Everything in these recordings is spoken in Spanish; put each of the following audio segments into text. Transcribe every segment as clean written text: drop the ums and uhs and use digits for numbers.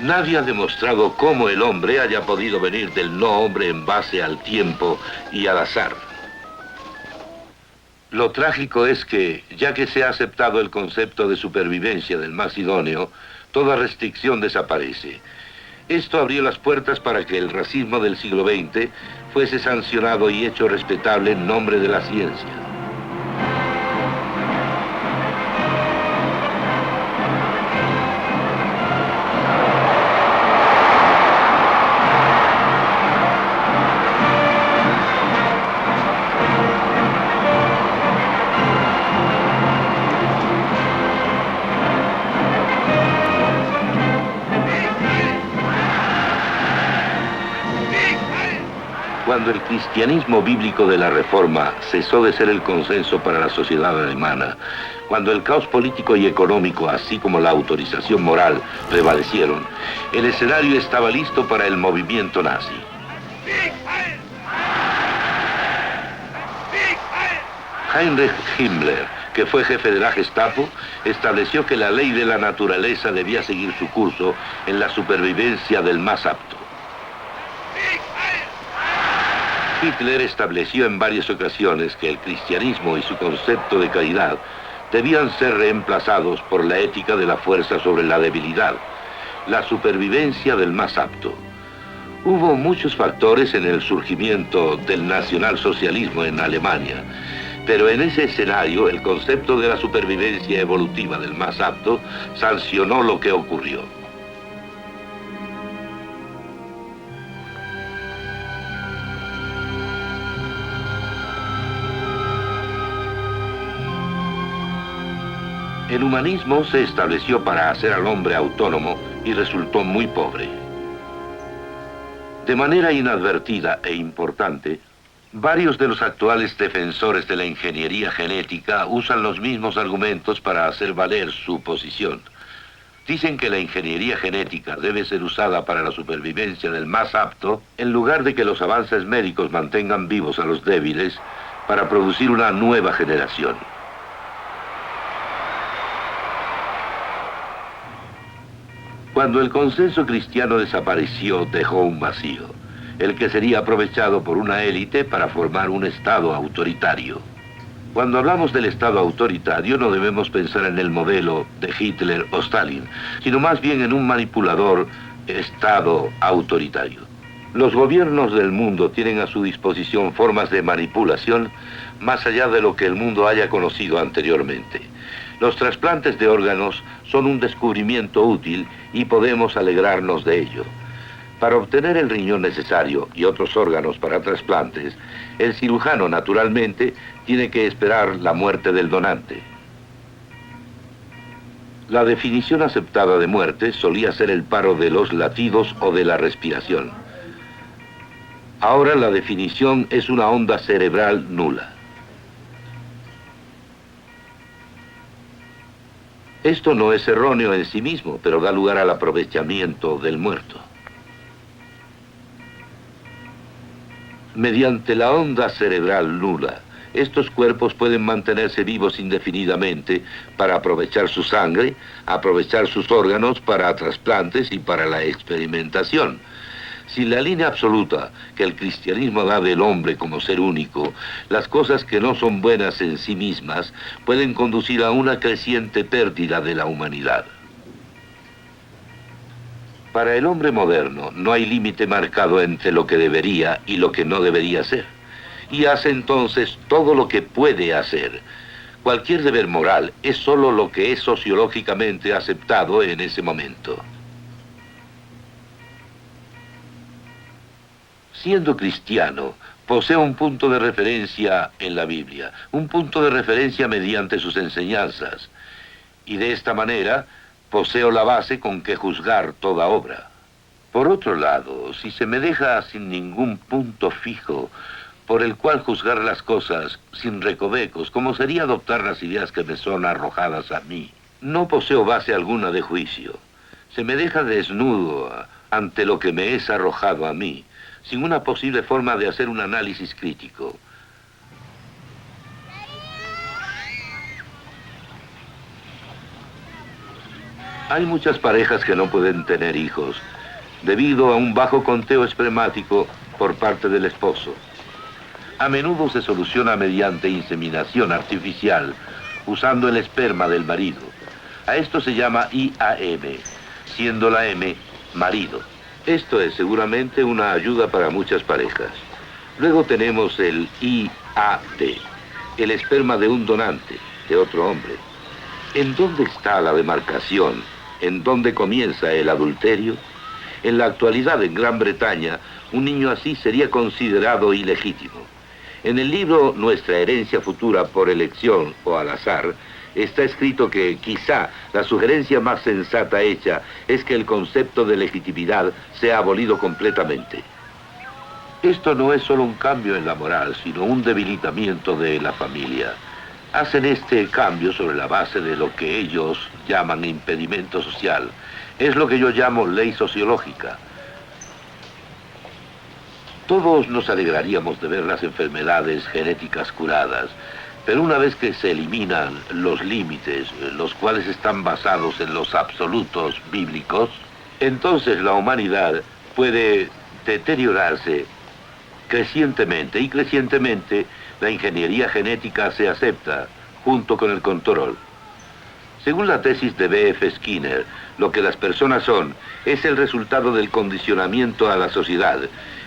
Nadie ha demostrado cómo el hombre haya podido venir del no hombre en base al tiempo y al azar. Lo trágico es que, ya que se ha aceptado el concepto de supervivencia del más idóneo, toda restricción desaparece. Esto abrió las puertas para que el racismo del siglo XX fuese sancionado y hecho respetable en nombre de la ciencia. Cuando el cristianismo bíblico de la Reforma cesó de ser el consenso para la sociedad alemana, cuando el caos político y económico, así como la autorización moral, prevalecieron, el escenario estaba listo para el movimiento nazi. Heinrich Himmler, que fue jefe de la Gestapo, estableció que la ley de la naturaleza debía seguir su curso en la supervivencia del más apto. Hitler estableció en varias ocasiones que el cristianismo y su concepto de caridad debían ser reemplazados por la ética de la fuerza sobre la debilidad, la supervivencia del más apto. Hubo muchos factores en el surgimiento del nacionalsocialismo en Alemania, pero en ese escenario el concepto de la supervivencia evolutiva del más apto sancionó lo que ocurrió. El humanismo se estableció para hacer al hombre autónomo y resultó muy pobre. De manera inadvertida e importante, varios de los actuales defensores de la ingeniería genética usan los mismos argumentos para hacer valer su posición. Dicen que la ingeniería genética debe ser usada para la supervivencia del más apto, en lugar de que los avances médicos mantengan vivos a los débiles para producir una nueva generación. Cuando el consenso cristiano desapareció, dejó un vacío, el que sería aprovechado por una élite para formar un Estado autoritario. Cuando hablamos del Estado autoritario, no debemos pensar en el modelo de Hitler o Stalin, sino más bien en un manipulador Estado autoritario. Los gobiernos del mundo tienen a su disposición formas de manipulación más allá de lo que el mundo haya conocido anteriormente. Los trasplantes de órganos son un descubrimiento útil y podemos alegrarnos de ello. Para obtener el riñón necesario y otros órganos para trasplantes, el cirujano naturalmente tiene que esperar la muerte del donante. La definición aceptada de muerte solía ser el paro de los latidos o de la respiración. Ahora la definición es una onda cerebral nula. Esto no es erróneo en sí mismo, pero da lugar al aprovechamiento del muerto. Mediante la onda cerebral nula, estos cuerpos pueden mantenerse vivos indefinidamente para aprovechar su sangre, aprovechar sus órganos para trasplantes y para la experimentación. Sin la línea absoluta que el cristianismo da del hombre como ser único, las cosas que no son buenas en sí mismas pueden conducir a una creciente pérdida de la humanidad. Para el hombre moderno no hay límite marcado entre lo que debería y lo que no debería ser, y hace entonces todo lo que puede hacer. Cualquier deber moral es solo lo que es sociológicamente aceptado en ese momento. Siendo cristiano, posee un punto de referencia en la Biblia, un punto de referencia mediante sus enseñanzas, y de esta manera poseo la base con que juzgar toda obra. Por otro lado, si se me deja sin ningún punto fijo por el cual juzgar las cosas sin recovecos, como sería adoptar las ideas que me son arrojadas a mí, no poseo base alguna de juicio. Se me deja desnudo ante lo que me es arrojado a mí, sin una posible forma de hacer un análisis crítico. Hay muchas parejas que no pueden tener hijos debido a un bajo conteo espermático por parte del esposo. A menudo se soluciona mediante inseminación artificial, usando el esperma del marido. A esto se llama IAM, siendo la M marido. Esto es seguramente una ayuda para muchas parejas. Luego tenemos el IAD, el esperma de un donante, de otro hombre. ¿En dónde está la demarcación? ¿En dónde comienza el adulterio? En la actualidad, en Gran Bretaña, un niño así sería considerado ilegítimo. En el libro Nuestra herencia futura por elección o al azar, está escrito que quizá la sugerencia más sensata hecha es que el concepto de legitimidad sea abolido completamente. Esto no es solo un cambio en la moral, sino un debilitamiento de la familia. Hacen este cambio sobre la base de lo que ellos llaman impedimento social. Es lo que yo llamo ley sociológica. Todos nos alegraríamos de ver las enfermedades genéticas curadas, pero una vez que se eliminan los límites, los cuales están basados en los absolutos bíblicos, entonces la humanidad puede deteriorarse crecientemente, y crecientemente la ingeniería genética se acepta junto con el control. Según la tesis de B.F. Skinner, lo que las personas son es el resultado del condicionamiento a la sociedad,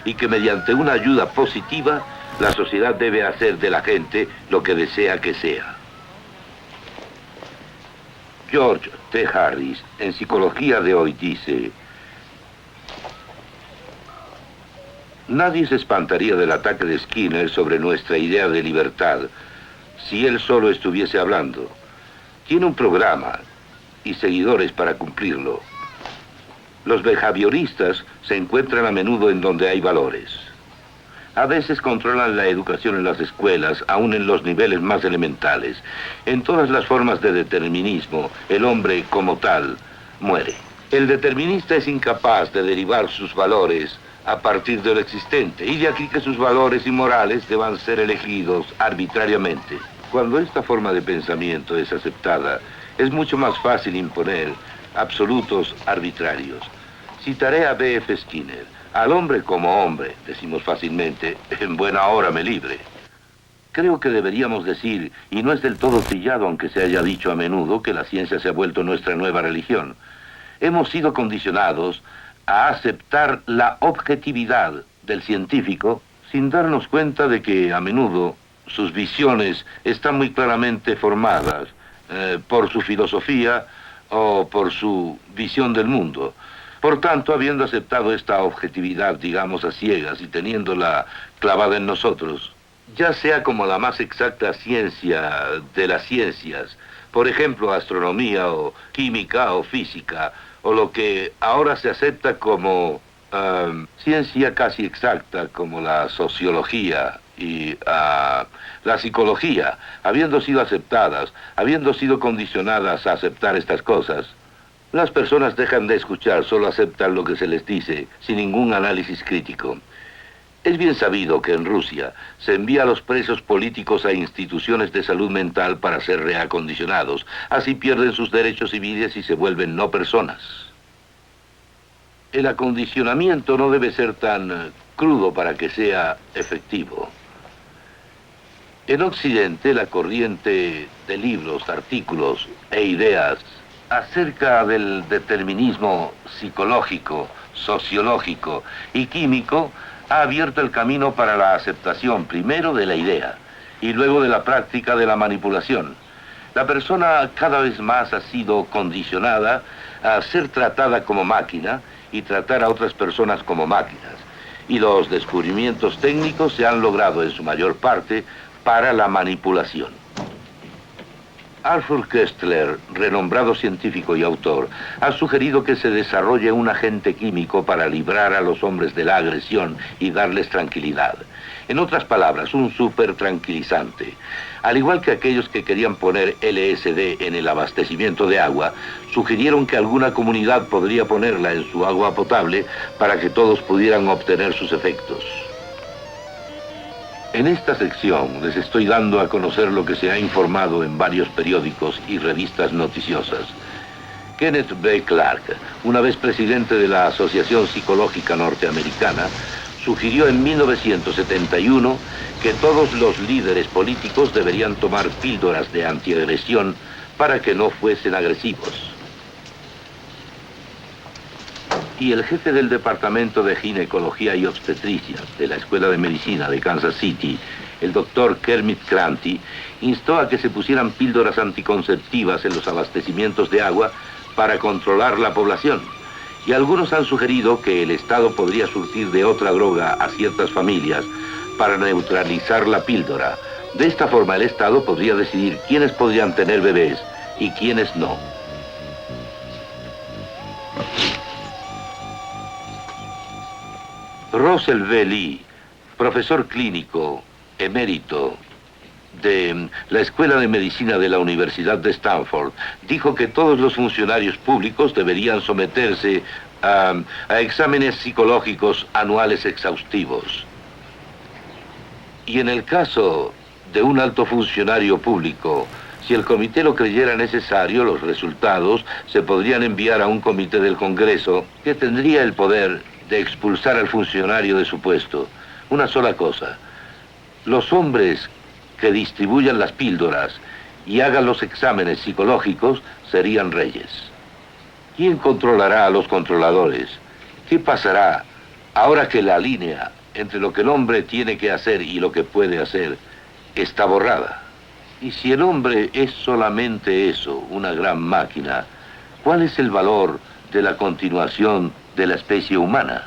y que mediante una ayuda positiva, la sociedad debe hacer de la gente lo que desea que sea. George T. Harris, en Psicología de Hoy, dice: nadie se espantaría del ataque de Skinner sobre nuestra idea de libertad si él solo estuviese hablando. Tiene un programa y seguidores para cumplirlo. Los behavioristas se encuentran a menudo en donde hay valores. A veces controlan la educación en las escuelas, aún en los niveles más elementales. En todas las formas de determinismo, el hombre como tal muere. El determinista es incapaz de derivar sus valores a partir de lo existente, y de aquí que sus valores y morales deban ser elegidos arbitrariamente. Cuando esta forma de pensamiento es aceptada, es mucho más fácil imponer absolutos arbitrarios. Citaré a B.F. Skinner: al hombre como hombre, decimos fácilmente, en buena hora me libre. Creo que deberíamos decir, y no es del todo trillado aunque se haya dicho a menudo, que la ciencia se ha vuelto nuestra nueva religión. Hemos sido condicionados a aceptar la objetividad del científico sin darnos cuenta de que a menudo sus visiones están muy claramente formadas por su filosofía o por su visión del mundo. Por tanto, habiendo aceptado esta objetividad, digamos, a ciegas y teniéndola clavada en nosotros, ya sea como la más exacta ciencia de las ciencias, por ejemplo, astronomía o química o física, o lo que ahora se acepta como ciencia casi exacta, como la sociología y la psicología, habiendo sido aceptadas, habiendo sido condicionadas a aceptar estas cosas, las personas dejan de escuchar, solo aceptan lo que se les dice, sin ningún análisis crítico. Es bien sabido que en Rusia se envía a los presos políticos a instituciones de salud mental para ser reacondicionados. Así pierden sus derechos civiles y se vuelven no personas. El acondicionamiento no debe ser tan crudo para que sea efectivo. En Occidente, la corriente de libros, artículos e ideas acerca del determinismo psicológico, sociológico y químico ha abierto el camino para la aceptación primero de la idea y luego de la práctica de la manipulación. La persona cada vez más ha sido condicionada a ser tratada como máquina y tratar a otras personas como máquinas. Y los descubrimientos técnicos se han logrado en su mayor parte para la manipulación. Arthur Koestler, renombrado científico y autor, ha sugerido que se desarrolle un agente químico para librar a los hombres de la agresión y darles tranquilidad. En otras palabras, un supertranquilizante. Al igual que aquellos que querían poner LSD en el abastecimiento de agua, sugirieron que alguna comunidad podría ponerla en su agua potable para que todos pudieran obtener sus efectos. En esta sección les estoy dando a conocer lo que se ha informado en varios periódicos y revistas noticiosas, Kenneth B. Clark, una vez presidente de la Asociación Psicológica Norteamericana, sugirió en 1971 que todos los líderes políticos deberían tomar píldoras de antiagresión para que no fuesen agresivos. Y el jefe del Departamento de Ginecología y Obstetricia de la Escuela de Medicina de Kansas City, el doctor Kermit Cranty, instó a que se pusieran píldoras anticonceptivas en los abastecimientos de agua para controlar la población. Y algunos han sugerido que el Estado podría surtir de otra droga a ciertas familias para neutralizar la píldora. De esta forma el Estado podría decidir quiénes podrían tener bebés y quiénes no. Russell V. Lee, profesor clínico emérito de la Escuela de Medicina de la Universidad de Stanford, dijo que todos los funcionarios públicos deberían someterse a exámenes psicológicos anuales exhaustivos. Y en el caso de un alto funcionario público, si el comité lo creyera necesario, los resultados se podrían enviar a un comité del Congreso que tendría el poder de expulsar al funcionario de su puesto. Una sola cosa: los hombres que distribuyan las píldoras y hagan los exámenes psicológicos serían reyes. ¿Quién controlará a los controladores? ¿Qué pasará ahora que la línea entre lo que el hombre tiene que hacer y lo que puede hacer está borrada? Y si el hombre es solamente eso, una gran máquina, ¿cuál es el valor de la continuación de la especie humana?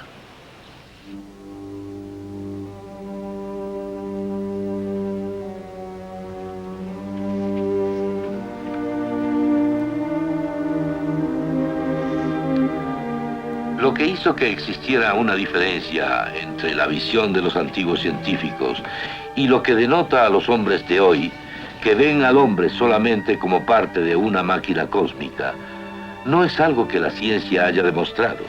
Lo que hizo que existiera una diferencia entre la visión de los antiguos científicos y lo que denota a los hombres de hoy, que ven al hombre solamente como parte de una máquina cósmica, no es algo que la ciencia haya demostrado.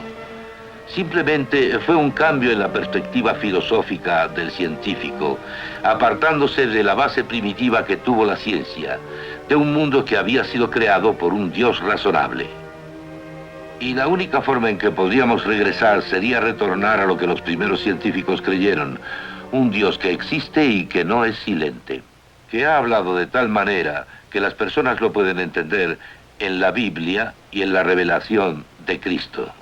Simplemente fue un cambio en la perspectiva filosófica del científico, apartándose de la base primitiva que tuvo la ciencia, de un mundo que había sido creado por un Dios razonable. Y la única forma en que podríamos regresar sería retornar a lo que los primeros científicos creyeron: un Dios que existe y que no es silente, que ha hablado de tal manera que las personas lo pueden entender en la Biblia y en la revelación de Cristo.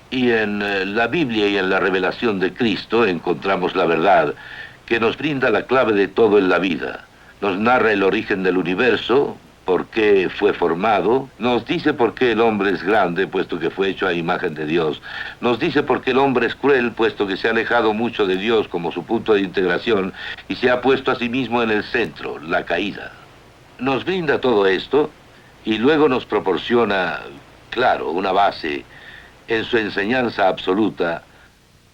Y en la Biblia y en la revelación de Cristo encontramos la verdad, que nos brinda la clave de todo en la vida. Nos narra el origen del universo, por qué fue formado, nos dice por qué el hombre es grande, puesto que fue hecho a imagen de Dios, nos dice por qué el hombre es cruel, puesto que se ha alejado mucho de Dios como su punto de integración y se ha puesto a sí mismo en el centro, la caída. Nos brinda todo esto y luego nos proporciona, claro, una base en su enseñanza absoluta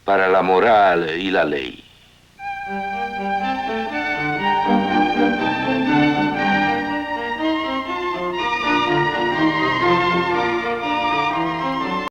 para la moral y la ley.